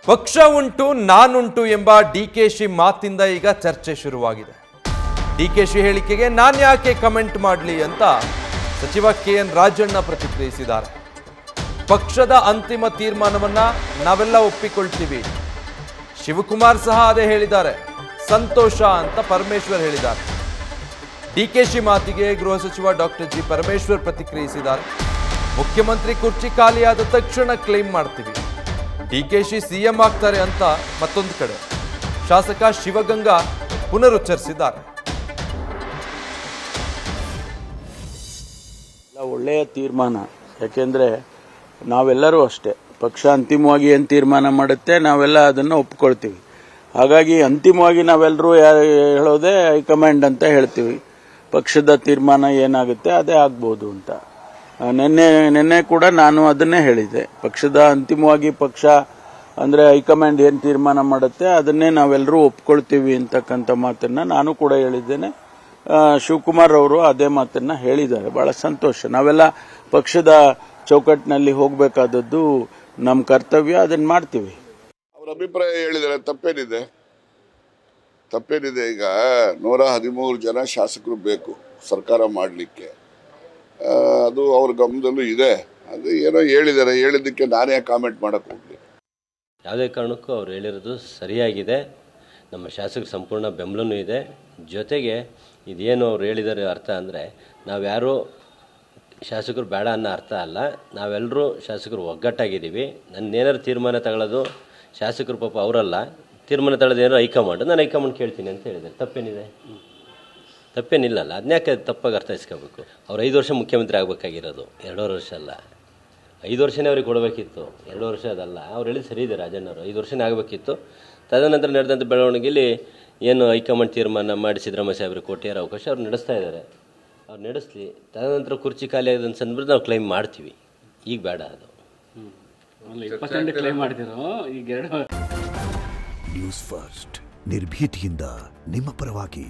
ಪಕ್ಷ ಉಂಟು ನಾನುಂಟು ಎಂಬ ಡಿಕೆಶಿ ಮಾತಿಂದ ಈಗ ಚರ್ಚೆ ಶುರುವಾಗಿದೆ. ಡಿಕೆಶಿ ಹೇಳಿಕೆಗೆ ನಾನು ಯಾಕೆ ಕಮೆಂಟ್ ಮಾಡಲಿ ಅಂತ ಸಚಿವ ಕೆಎನ್ ರಾಜಣ್ಣ ಪ್ರತಿಕ್ರಿಯಿಸಿದ್ದಾರೆ. ಪಕ್ಷದ ಅಂತಿಮ ತೀರ್ಮಾನವನ್ನ ನಾವೆಲ್ಲ ಒಪ್ಪಿಕೊಳ್ತೀವಿ. ಶಿವಕುಮಾರ್ ಸಹ ಅದೇ ಹೇಳಿದ್ದಾರೆ. ಸಂತೋಷ ಅಂತ ಪರಮೇಶ್ವರ್ ಹೇಳಿದ್ದಾರೆ. ಡಿಕೆಶಿ ಮಾತಿಗೆ ಗೃಹ ಸಚಿವ ಡಾಕ್ಟರ್ ಜಿ ಪರಮೇಶ್ವರ್ ಪ್ರತಿಕ್ರಿಯಿಸಿದ್ದಾರೆ. ಮುಖ್ಯಮಂತ್ರಿ ಕುರ್ಚಿ ಖಾಲಿಯಾದ ತಕ್ಷಣ ಕ್ಲೇಮ್ ಮಾಡ್ತೀವಿ, ಡಿಕೆಶಿ ಸಿಎಂ ಆಗ್ತಾರೆ ಅಂತ ಮತ್ತೊಂದು ಕಡೆ ಶಾಸಕ ಶಿವಗಂಗಾ ಪುನರುಚ್ಚರಿಸಿದ್ದಾರೆ. ಒಳ್ಳೆಯ ತೀರ್ಮಾನ, ಯಾಕೆಂದ್ರೆ ನಾವೆಲ್ಲರೂ ಅಷ್ಟೇ ಪಕ್ಷ ಅಂತಿಮವಾಗಿ ಏನು ತೀರ್ಮಾನ ಮಾಡುತ್ತೆ ನಾವೆಲ್ಲ ಅದನ್ನು ಒಪ್ಕೊಳ್ತೀವಿ. ಹಾಗಾಗಿ ಅಂತಿಮವಾಗಿ ನಾವೆಲ್ಲರೂ ಹೇಳೋದೇ ಹೈಕಮಾಂಡ್ ಅಂತ ಹೇಳ್ತೀವಿ. ಪಕ್ಷದ ತೀರ್ಮಾನ ಏನಾಗುತ್ತೆ ಅದೇ ಆಗ್ಬೋದು ಅಂತ. ನಿನ್ನೆ ಕೂಡ ನಾನು ಅದನ್ನೇ ಹೇಳಿದೆ. ಪಕ್ಷದ ಅಂತಿಮವಾಗಿ ಪಕ್ಷ ಅಂದ್ರೆ ಹೈಕಮಾಂಡ್ ಏನು ತೀರ್ಮಾನ ಮಾಡುತ್ತೆ ಅದನ್ನೇ ನಾವೆಲ್ಲರೂ ಒಪ್ಕೊಳ್ತೀವಿ ಅಂತಕ್ಕಂಥ ಮಾತನ್ನ ನಾನು ಕೂಡ ಹೇಳಿದ್ದೇನೆ. ಶಿವಕುಮಾರ್ ಅವರು ಅದೇ ಮಾತನ್ನ ಹೇಳಿದ್ದಾರೆ. ಬಹಳ ಸಂತೋಷ. ನಾವೆಲ್ಲ ಪಕ್ಷದ ಚೌಕಟ್ಟಿನಲ್ಲಿ ಹೋಗಬೇಕಾದದ್ದು ನಮ್ಮ ಕರ್ತವ್ಯ, ಅದನ್ನ ಮಾಡ್ತೀವಿ. ಅವರ ಅಭಿಪ್ರಾಯ ಹೇಳಿದರೆ ತಪ್ಪೇನಿದೆ. ಈಗ 113 ಜನ ಶಾಸಕರು ಬೇಕು ಸರ್ಕಾರ ಮಾಡಲಿಕ್ಕೆ. ಅದು ಅವ್ರ ಗಮನದಲ್ಲೂ ಇದೆ. ಅದು ಏನೋ ಹೇಳಿದ್ದಕ್ಕೆ ನಾನೇ ಕಾಮೆಂಟ್ ಮಾಡಕ್ಕೆ ಹೋಗ್ಲಿ. ಯಾವುದೇ ಕಾರಣಕ್ಕೂ ಅವ್ರು ಹೇಳಿರೋದು ಸರಿಯಾಗಿದೆ. ನಮ್ಮ ಶಾಸಕರು ಸಂಪೂರ್ಣ ಬೆಂಬಲನೂ ಇದೆ. ಜೊತೆಗೆ ಇದೇನು ಅವ್ರು ಹೇಳಿದ್ದಾರೆ ಅರ್ಥ ಅಂದರೆ ನಾವ್ಯಾರೂ ಶಾಸಕರು ಬೇಡ ಅನ್ನೋ ಅರ್ಥ ಅಲ್ಲ. ನಾವೆಲ್ಲರೂ ಶಾಸಕರು ಒಗ್ಗಟ್ಟಾಗಿದ್ದೀವಿ. ನನ್ನೇನಾದ್ರು ತೀರ್ಮಾನ ತಗೊಳ್ಳೋದು ಶಾಸಕರು ಪಾಪ ಅವರಲ್ಲ, ತೀರ್ಮಾನ ತಗೊಳ್ಳೋದು ಏನೋ ಹೈಕಮಾಂಡ್. ನಾನು ಹೈಕಮಾಂಡ್ ಕೇಳ್ತೀನಿ ಅಂತ ಹೇಳಿದ್ದಾರೆ. ತಪ್ಪೇನಿಲ್ಲಲ್ಲ. ಅದನ್ಯಾಕೆ ತಪ್ಪಾಗಿ ಅರ್ಥೈಸ್ಕೋಬೇಕು? ಅವ್ರು 5 ವರ್ಷ ಮುಖ್ಯಮಂತ್ರಿ ಆಗಬೇಕಾಗಿರೋದು, 2 ವರ್ಷ ಅಲ್ಲ. 5 ವರ್ಷನೇ ಅವ್ರಿಗೆ ಕೊಡಬೇಕಿತ್ತು, 2 ವರ್ಷ ಅದಲ್ಲ. ಅವ್ರು ಹೇಳಿದ್ದು ಸರಿ ಇದೆ, ರಾಜಣ್ಣವರು 5 ವರ್ಷನೇ ಆಗಬೇಕಿತ್ತು. ತದನಂತರ ನಡೆದಂಥ ಬೆಳವಣಿಗೆಯಲ್ಲಿ ಏನು ಹೈಕಮಾಂಡ್ ತೀರ್ಮಾನ ಮಾಡಿ ಸಿದ್ದರಾಮಯ್ಯ ಸಾಹೇಬರಿಗೆ ಕೊಟ್ಟಿರೋ ಅವಕಾಶ ಅವ್ರು ನಡೆಸ್ತಾ ಇದ್ದಾರೆ. ಅವ್ರು ನಡೆಸಲಿ. ತದನಂತರ ಕುರ್ಚಿ ಖಾಲಿ ಆಗೋದನ್ನ ಸಂದರ್ಭದಲ್ಲಿ ನಾವು ಕ್ಲೈಮ್ ಮಾಡ್ತೀವಿ. ಈಗ ಬೇಡ ಅದು. 20% ಕ್ಲೈಮ್ ಮಾಡ್ತಿರೋ ಈಗ. ನ್ಯೂಸ್ ಫಸ್ಟ್ ನಿರ್ಭೀತಿಯಿಂದ ನಿಮ್ಮ ಪರವಾಗಿ.